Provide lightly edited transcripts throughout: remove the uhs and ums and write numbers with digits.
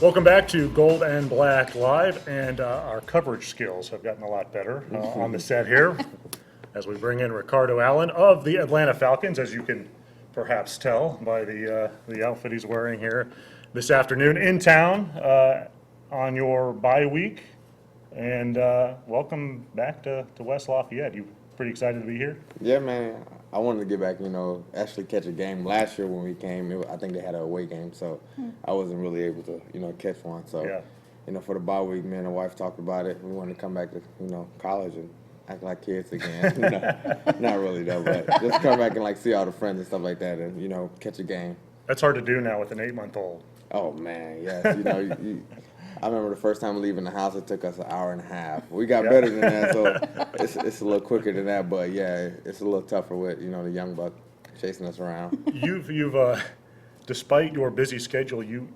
Welcome back to Gold and Black Live, and our coverage skills have gotten a lot better on the set here as we bring in Ricardo Allen of the Atlanta Falcons, as you can perhaps tell by the outfit he's wearing here this afternoon in town on your bye week. And welcome back to West Lafayette. You pretty excited to be here? Yeah, man. I wanted to get back, actually catch a game. Last year when we came, I think they had an away game, so I wasn't really able to, catch one. So, Yeah. For the bye week, me and the wife talked about it. We wanted to come back to, college and act like kids again. Not really though, but just come back and see all the friends and stuff like that, and catch a game. That's hard to do now with an 8-month-old. Oh man, yes. I remember the first time leaving the house, it took us an hour and a half. We got better than that, so it's a little quicker than that. But yeah, it's a little tougher with the young buck chasing us around. You've despite your busy schedule, you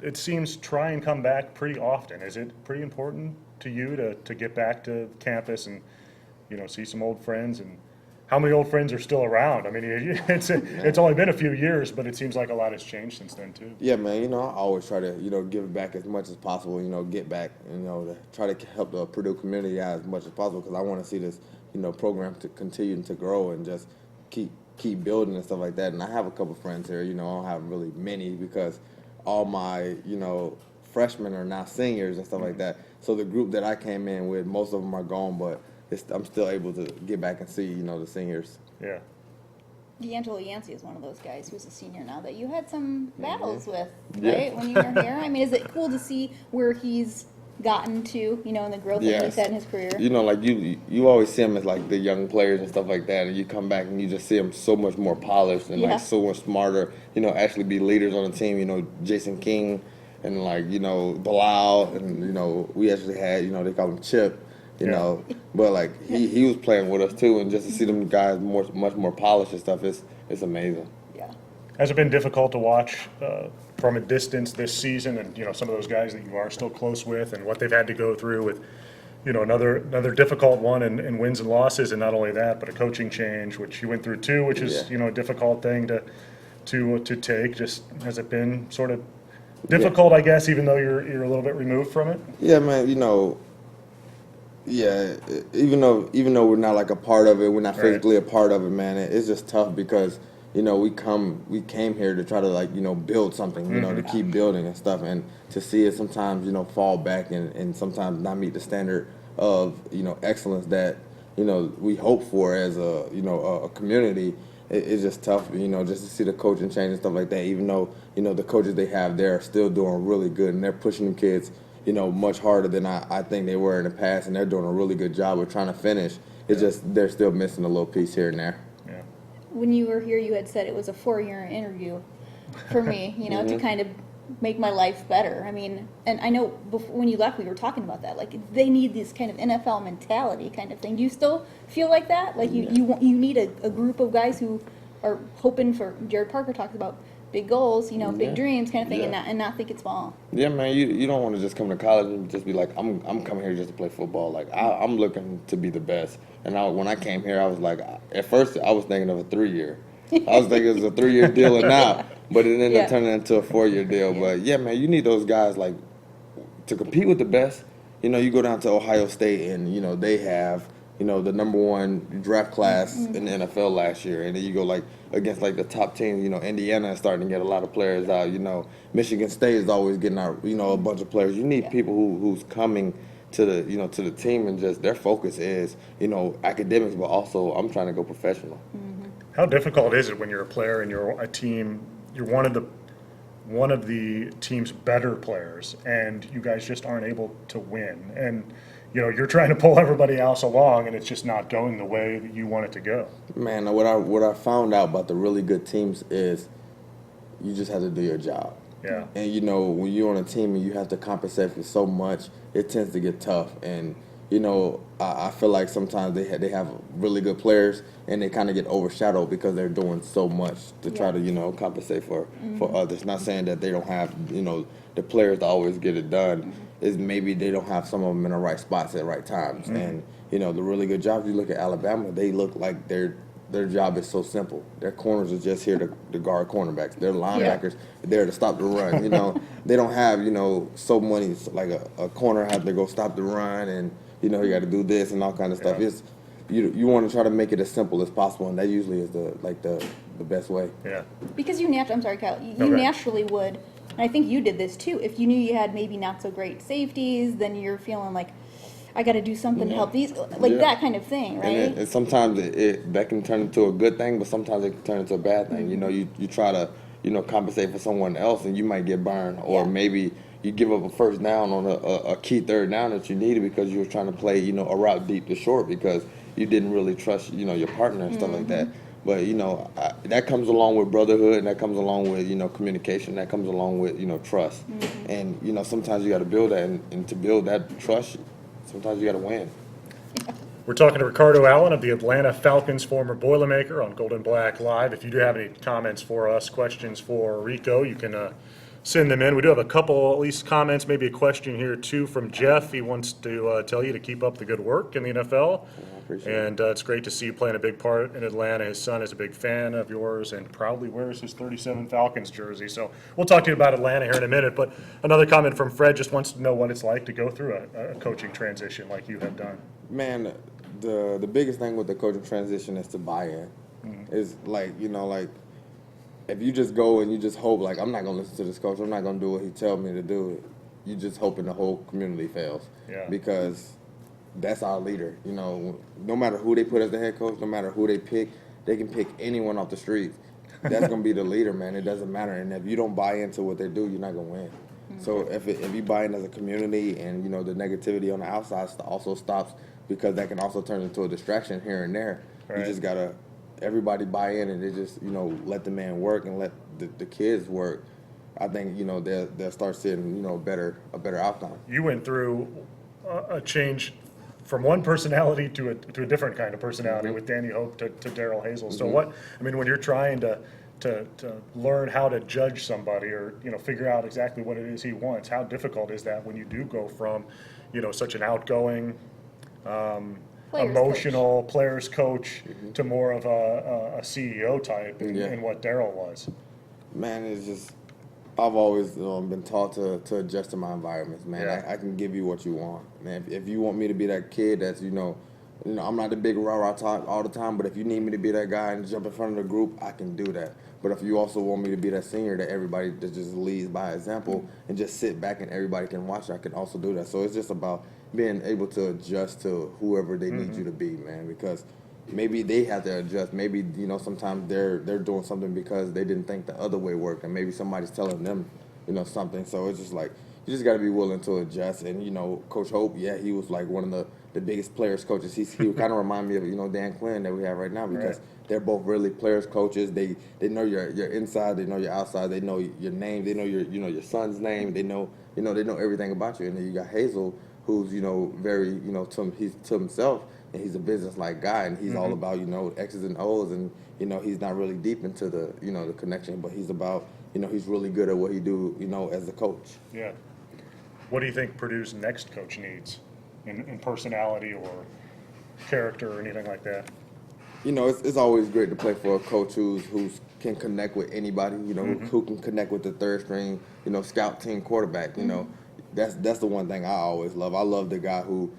it seems try and come back pretty often. Is it pretty important to you to get back to campus and see some old friends? And how many old friends are still around? I mean, it's only been a few years, but it seems like a lot has changed since then too. Yeah, man. I always try to give back as much as possible. Get back. To try to help the Purdue community out as much as possible because I want to see this program to continue to grow and just keep building and stuff like that. And I have a couple friends here. I don't have really many because all my freshmen are now seniors and stuff like that. So the group that I came in with, most of them are gone, but I'm still able to get back and see, the seniors. Yeah. D'Angelo Yancey is one of those guys who's a senior now that you had some battles with, right, when you were here? I mean, is it cool to see where he's gotten to, and the growth that he's had in his career? You always see him as the young players and stuff like that, and you come back and you just see him so much more polished and so much smarter, actually be leaders on the team, Jason King and Bilal, and we actually had, they call him Chip. But he was playing with us too, and just to see them guys much more polished and stuff, it's amazing. Yeah. Has it been difficult to watch from a distance this season, and some of those guys that you are still close with, and what they've had to go through with another difficult one in wins and losses, and not only that, but a coaching change, which you went through too, which is a difficult thing to take. Just has it been sort of difficult, I guess, even though you're a little bit removed from it? Yeah, man. Yeah, even though we're not a part of it, we're not physically a part of it, man. It's just tough because we came here to try to build something, to keep building and stuff, and to see it sometimes fall back and sometimes not meet the standard of excellence that we hope for as a community. It's just tough, just to see the coaching change and stuff like that. Even though the coaches they have there are still doing really good and they're pushing the kids much harder than I think they were in the past, and they're doing a really good job of trying to finish. It's just they're still missing a little piece here and there. Yeah. When you were here, you had said it was a 4-year interview for me, to kind of make my life better. I mean, and I know when you left, we were talking about that. They need this kind of NFL mentality kind of thing. Do you still feel like that? You need a group of guys who are hoping for, Jared Parker talks about big goals, big dreams kind of thing, and not think it's small. Yeah, man, you don't want to just come to college and just be like, I'm coming here just to play football. I'm looking to be the best. And when I came here, I was like, at first I was thinking of a 3-year. I was thinking it was a 3-year deal and now, but it ended up turning into a 4-year deal. But yeah, man, you need those guys to compete with the best. You go down to Ohio State and they have the number 1 draft class in the NFL last year, and then you go against the top teams. Indiana is starting to get a lot of players out. Michigan State is always getting out a bunch of players. You need people who's coming to the to the team, and just their focus is academics, but also I'm trying to go professional. Mm-hmm. How difficult is it when you're a player and you're a team, you're one of the team's better players, and you guys just aren't able to win, and you're trying to pull everybody else along, and it's just not going the way that you want it to go. Man, what I found out about the really good teams is you just have to do your job. Yeah. And when you're on a team and you have to compensate for so much, it tends to get tough. And I feel like sometimes they have really good players and they kind of get overshadowed because they're doing so much to try to compensate for others. Not saying that they don't have the players to always get it done. Is maybe they don't have some of them in the right spots at the right times. And the really good jobs, you look at Alabama, they look like they're their job is so simple. Their corners are just here to guard cornerbacks. Their linebackers are there to stop the run. They don't have, so many, like a corner has to go stop the run and, you got to do this and all kind of stuff. Yeah. It's you want to try to make it as simple as possible, and that usually is the best way. Yeah. Because I'm sorry, Kyle, you Okay. naturally would, and I think you did this too, if you knew you had maybe not so great safeties, then you're feeling like, I got to do something to help these, Yeah. that kind of thing, right? And sometimes that can turn into a good thing, but sometimes it can turn into a bad thing. You try to, compensate for someone else, and you might get burned, or Yeah. maybe you give up a first down on a key third down that you needed because you were trying to play, a route deep to short because you didn't really trust, your partner and stuff like that. But, that comes along with brotherhood, and that comes along with, communication, that comes along with, trust. And, sometimes you got to build that, and to build that trust, sometimes you got to win. We're talking to Ricardo Allen of the Atlanta Falcons, former Boilermaker, on Golden Black Live. If you do have any comments for us, questions for Rico, you can send them in. We do have a couple, at least, comments, maybe a question here, too, from Jeff. He wants to tell you to keep up the good work in the NFL. I appreciate And it's great to see you playing a big part in Atlanta. His son is a big fan of yours and proudly wears his 37 Falcons jersey. So we'll talk to you about Atlanta here in a minute. But another comment from Fred, just wants to know what it's like to go through a coaching transition like you have done. Man, the biggest thing with the coaching transition is to buy in. It's like, if you just go and you just hope, like, I'm not going to listen to this coach, I'm not going to do what he tells me to do, you just hoping the whole community fails. Yeah. Because that's our leader. No matter who they put as the head coach, no matter who they pick, they can pick anyone off the street. That's going to be the leader, man. It doesn't matter. And if you don't buy into what they do, you're not going to win. So if you buy in as a community and, the negativity on the outside also stops, because that can also turn into a distraction here and there. Right. You just got to, everybody buy in and they just, let the man work and let the kids work. I think, they'll start seeing, a better outcome. You went through a change from one personality to a different kind of personality with Danny Hope to Daryl Hazel. So when you're trying to learn how to judge somebody or, figure out exactly what it is he wants, how difficult is that when you do go from, such an outgoing, emotional players coach to more of a CEO type in what Daryl was? Man, it's just, I've always been taught to adjust to my environments, man. Yeah. I can give you what you want, man. If you want me to be that kid that's, I'm not the big rah-rah talk all the time, but if you need me to be that guy and jump in front of the group, I can do that. But if you also want me to be that senior that everybody that just leads by example and just sit back and everybody can watch, I can also do that. So it's just about being able to adjust to whoever they need you to be, man, because maybe they have to adjust. Maybe, sometimes they're doing something because they didn't think the other way worked, and maybe somebody's telling them, something. So it's just like, you just got to be willing to adjust. And, Coach Hope, yeah, he was like one of the biggest players coaches. He kind of remind me of, Dan Quinn that we have right now, because they're both really players coaches. They know your inside, they know your outside, they know your name, they know your son's name, they know everything about you. And then you got Hazel, who's, very, he's to himself, and he's a business-like guy, and he's all about, X's and O's, and, he's not really deep into the, the connection, but he's about, he's really good at what he do, as a coach. Yeah. What do you think Purdue's next coach needs in personality or character or anything like that? It's always great to play for a coach who's can connect with anybody, who can connect with the third string, scout team quarterback, That's the one thing I always love. I love the guy who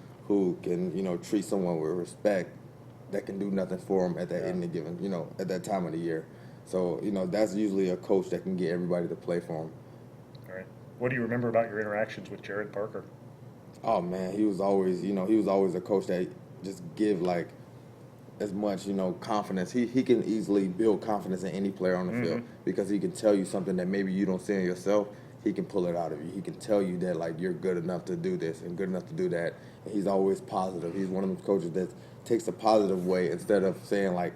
can, treat someone with respect, that can do nothing for him at that any given, at that time of the year. So, that's usually a coach that can get everybody to play for him. All right. What do you remember about your interactions with Jared Parker? Oh man, he was always a coach that just give like as much, confidence. He can easily build confidence in any player on the field, because he can tell you something that maybe you don't see in yourself. He can pull it out of you. He can tell you that, like, you're good enough to do this and good enough to do that. And he's always positive. He's one of those coaches that takes a positive way, instead of saying, like,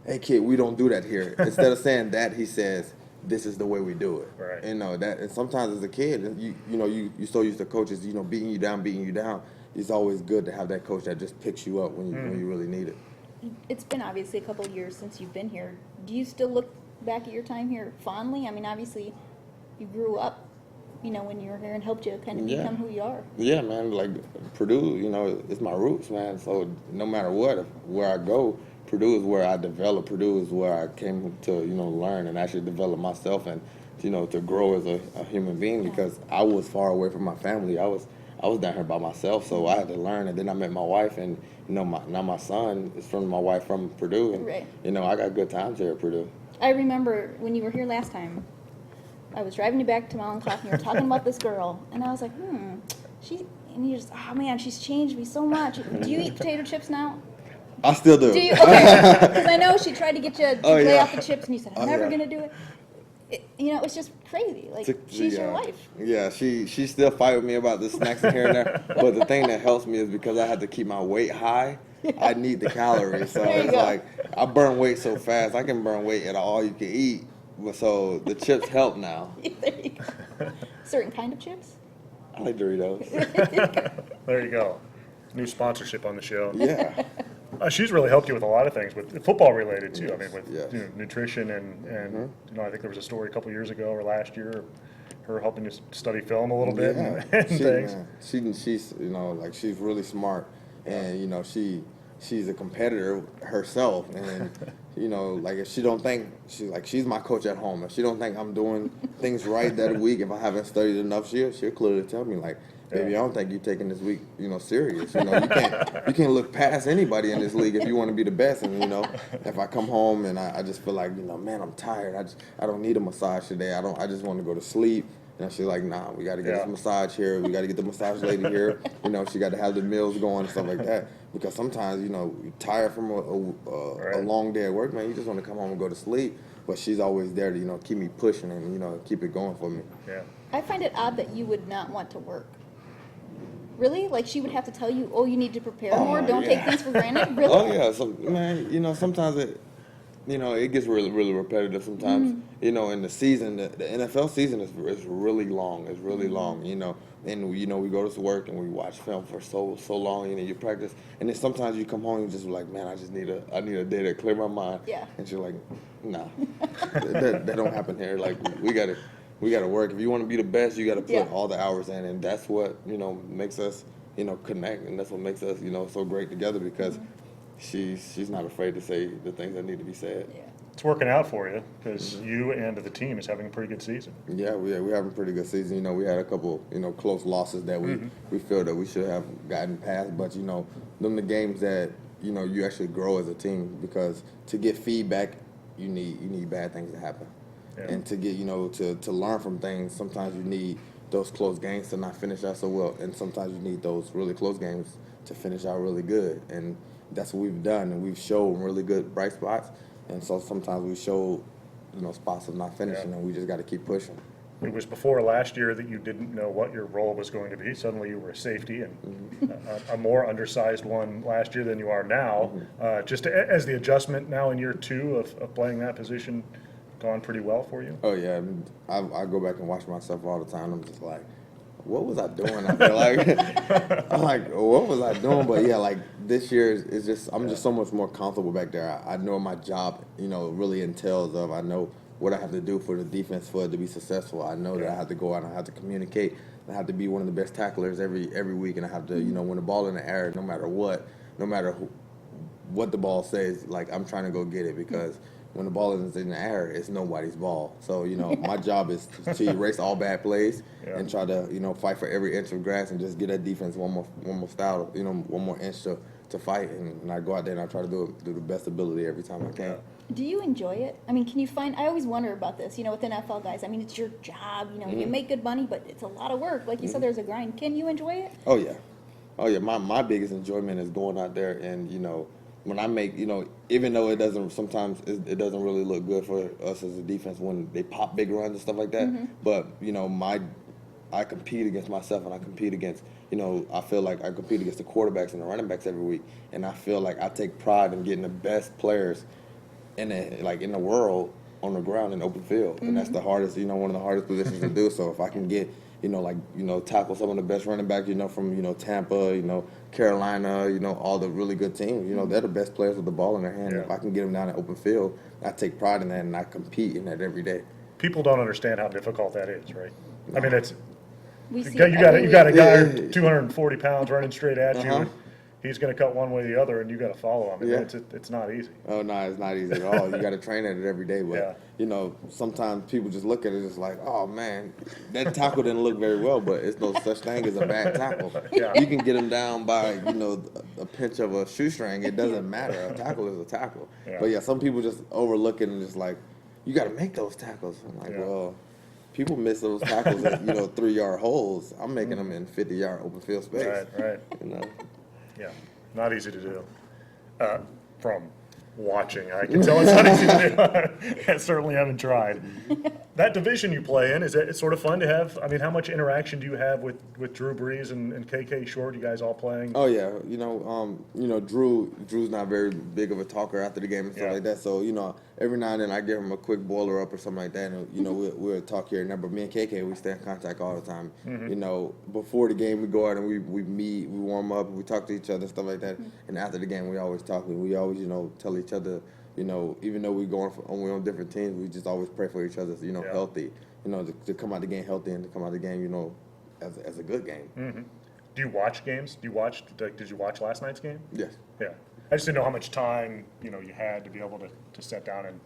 hey, kid, we don't do that here. Instead of saying that, he says, this is the way we do it. Right. And that. And sometimes as a kid, you're so used to coaches, beating you down. It's always good to have that coach that just picks you up when you really need it. It's been obviously a couple of years since you've been here. Do you still look back at your time here fondly? I mean, obviously, you grew up, when you were here, and helped you kind of become who you are. Yeah, man. Like Purdue, it's my roots, man. So no matter what, where I go, Purdue is where I developed. Purdue is where I came to, learn and actually develop myself and, to grow as a human being because I was far away from my family. I was down here by myself, so I had to learn. And then I met my wife, and now my son is from my wife from Purdue, and Right. I got good times here at Purdue. I remember when you were here last time, I was driving you back to Mollenkopf and you were talking about this girl, and I was like, and you just, oh man, she's changed me so much. Do you eat potato chips now? I still do. Do you? Okay. Because I know she tried to get you to lay yeah. off the chips, and you said, I'm never going to do it. It's just crazy. Like, she's your wife. Yeah, she still fight with me about the snacks here and there. But the thing that helps me is because I have to keep my weight high, I need the calories. So it's like I burn weight so fast. I can burn weight at all you can eat. So the chips help now. There you go. Certain kind of chips? I like Doritos. There you go. New sponsorship on the show. Yeah. She's really helped you with a lot of things, with football related too. I mean, with Yes. nutrition and I think there was a story a couple years ago or last year, her helping you study film a little bit and things. She's like she's really smart, and she's a competitor herself, and like if she don't think she's my coach at home. If she don't think I'm doing things right that week, if I haven't studied enough, she'll clearly tell me like, baby, I don't think you're taking this week, serious. You can't look past anybody in this league if you want to be the best. And if I come home and I just feel like, man, I'm tired. I don't need a massage today. I just want to go to sleep. And she's like, nah, we got to get this massage here. We got to get the massage lady here. She got to have the meals going and stuff like that. Because sometimes, you're tired from a long day at work, man. You just want to come home and go to sleep. But she's always there to, keep me pushing and, keep it going for me. Yeah. I find it odd that you would not want to work. Really? Like she would have to tell you, you need to prepare more. Don't take things for granted. Really? Oh yeah. So man, sometimes it gets really, really repetitive. Sometimes in the season, the NFL season is really long. It's really long. And we go to work and we watch film for so long. You practice, and then sometimes you come home and you just like, man, I need a day to clear my mind. Yeah. And you're like, nah, that don't happen here. Like we gotta work. If you want to be the best, you gotta put all the hours in, and that's what makes us connect, and that's what makes us so great together because she's not afraid to say the things that need to be said. Yeah. It's working out for you because you and the team is having a pretty good season. Yeah, we're having a pretty good season. We had a couple close losses that we feel that we should have gotten past, but them the games that you actually grow as a team because to get feedback, you need bad things to happen. Yeah. And to get, to learn from things, sometimes you need those close games to not finish out so well. And sometimes you need those really close games to finish out really good. And that's what we've done. And we've shown really good bright spots. And so sometimes we show, spots of not finishing, and we just got to keep pushing. It was before last year that you didn't know what your role was going to be. Suddenly you were a safety and a more undersized one last year than you are now. Just as the adjustment now in year 2 of playing that position gone pretty well for you? Oh yeah, I go back and watch myself all the time. I'm just like, what was I doing out there? Like, I'm like, what was I doing? But yeah, like this year is just I'm just so much more comfortable back there. I know my job, really entails of. I know what I have to do for the defense for it to be successful. I know that I have to go out and I have to communicate. I have to be one of the best tacklers every week, and I have to when the ball in the air, no matter what the ball says, like I'm trying to go get it because. When the ball is in the air, it's nobody's ball. So, my job is to erase all bad plays and try to, fight for every inch of grass and just get that defense one more style, one more inch to fight. And I go out there and I try to do the best ability every time I can. Do you enjoy it? I mean, can you find, I always wonder about this, with NFL guys. I mean, it's your job, you make good money, but it's a lot of work. Like you said, there's a grind. Can you enjoy it? Oh, yeah. My biggest enjoyment is going out there and, when I make, even though it doesn't really look good for us as a defense when they pop big runs and stuff like that. But, I compete against myself and I compete against, I feel like I compete against the quarterbacks and the running backs every week. And I feel like I take pride in getting the best players in the world on the ground in open field. And that's the hardest, one of the hardest positions to do. So if I can get, tackle some of the best running backs, from, Tampa, Carolina, all the really good teams. They're the best players with the ball in their hand. Yeah. If I can get them down in open field, I take pride in that and I compete in that every day. People don't understand how difficult that is, right? No. I mean, We see you got a guy 240 pounds running straight at you. he's going to cut one way or the other, and you got to follow him. And Yeah. it's not easy. Oh no, it's not easy at all. You got to train at it every day. But Yeah. you know, sometimes people just look at it just like, oh man, that tackle didn't look very well. But it's no such thing as a bad tackle. Yeah. You can get him down by a pinch of a shoestring. It doesn't matter. A tackle is a tackle. Yeah. But yeah, some people just overlook it and just like, you got to make those tackles. I'm like, Yeah. well. People miss those tackles at 3-yard holes. I'm making them in 50-yard open field space. Right. You know. Yeah, not easy to do. From watching, I can tell it's not easy to do. I certainly haven't tried. That division you play in, is it sort of fun to have? I mean, how much interaction do you have with Drew Brees and KK Short? You guys all playing? Oh yeah, Drew's not very big of a talker after the game and stuff Yeah. like that. So every now and then I give him a quick boiler up or something like that, and we'll talk here and there. But me and KK, we stay in contact all the time. Before the game we go out and we meet, we warm up, we talk to each other, stuff like that. And after the game we always talk. We always tell each other. Even though we're on different teams, we just always pray for each other, healthy. To come out the game healthy and to come out the game, as a good game. Mm-hmm. Do you watch games? Did you watch last night's game? Yes. Yeah. I just didn't know how much time, you had to be able to sit down and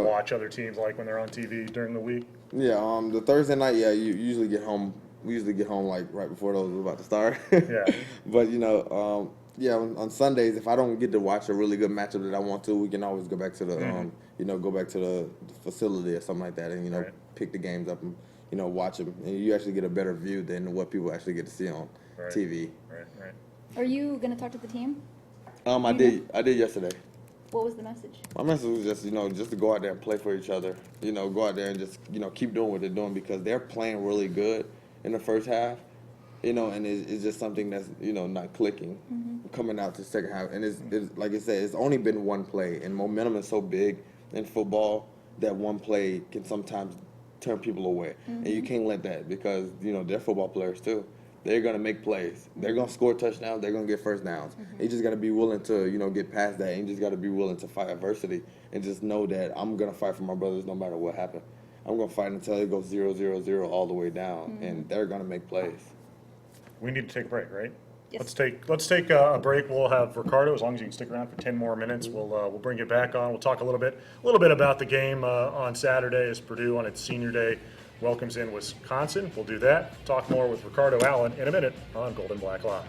watch other teams like when they're on TV during the week. Yeah, the Thursday night, you usually get home. We usually get home like right before those are about to start. Yeah. But on Sundays, if I don't get to watch a really good matchup that I want to, we can always go back to the go back to the facility or something like that, and Right. pick the games up and watch them, and you actually get a better view than what people actually get to see on Right. TV. Right. Are you going to talk to the team? I did yesterday. What was the message? My message was just to go out there and play for each other. Go out there and just keep doing what they're doing because they're playing really good in the first half. And it's just something that's not clicking coming out to the second half. And it's like I said, it's only been one play, and momentum is so big in football that one play can sometimes turn people away, and you can't let that because they're football players too. They're gonna make plays. They're gonna score touchdowns. They're gonna get first downs. You just gotta be willing to get past that. And you just gotta be willing to fight adversity and just know that I'm gonna fight for my brothers no matter what happens. I'm gonna fight until it goes 0-0-0 all the way down, and they're gonna make plays. We need to take a break, right? Yes. Let's take a break. We'll have Ricardo, as long as you can stick around for 10 more minutes. We'll bring you back on. We'll talk a little bit about the game on Saturday as Purdue on its senior day welcomes in Wisconsin. We'll do that. Talk more with Ricardo Allen in a minute on Golden Black Live.